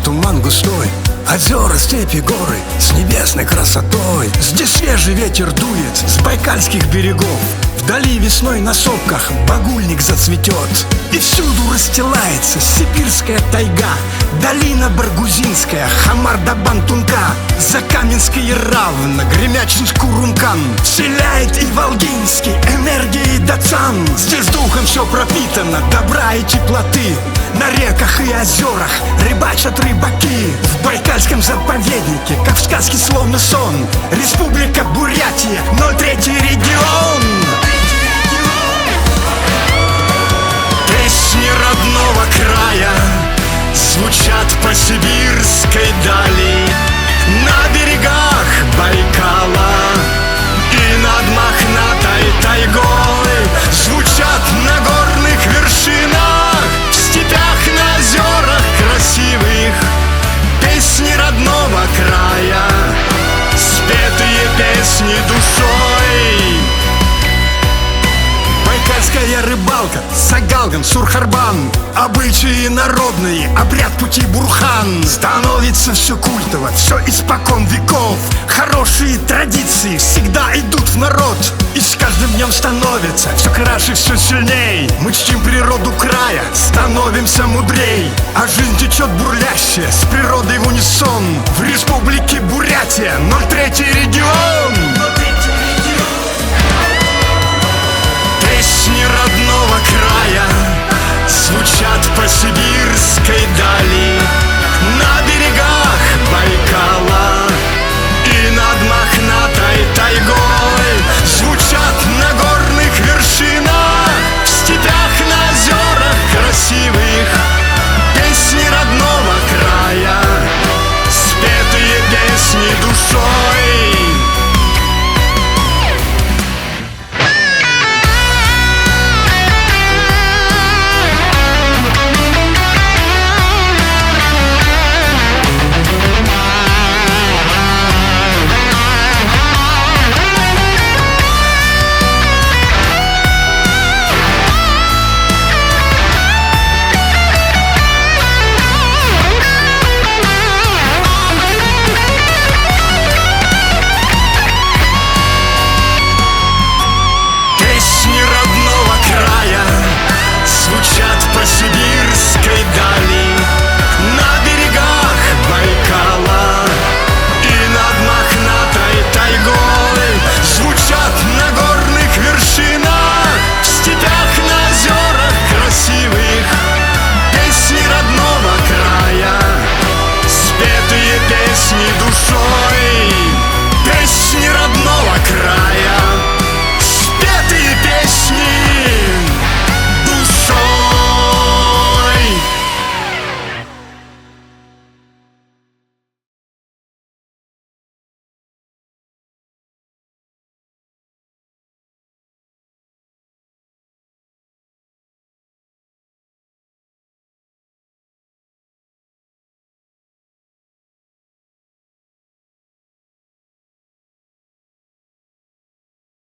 туман густой, озера, степи, горы с небесной красотой. Здесь свежий ветер дует с байкальских берегов. Вдали весной на сопках багульник зацветет. И всюду расстилается сибирская тайга, долина Баргузинская, Хамар-Дабан-Тунка, Закаменское равно, Гремячинск-Курункан, вселяет и Волгинский энергией Дацан. Здесь духом все пропитано добра и теплоты. На реках и озерах рыбачат рыбаки. В Байкальском заповеднике, как в сказке, словно сон, Республика Бурятия, 03-й регион. Песни родного края звучат по сибирской дали, на берегах Байкала и над мохнатой тайгой. Звучат на горных вершинах, в степях, на озерах красивых. Песни родного края, спетые песни душой. Байкальская рыбалка, Сагалган, Сурхарбан, обычаи народные, обряд пути Бурхан. Становится все культово, все испокон веков. Хорошие традиции всегда идут в народ. И с каждым днем становится все краше, все сильней. Мы чтим природу края, становимся мудрей. А жизнь течет бурлящая, с природой в унисон. В республике Бурятия, 03-й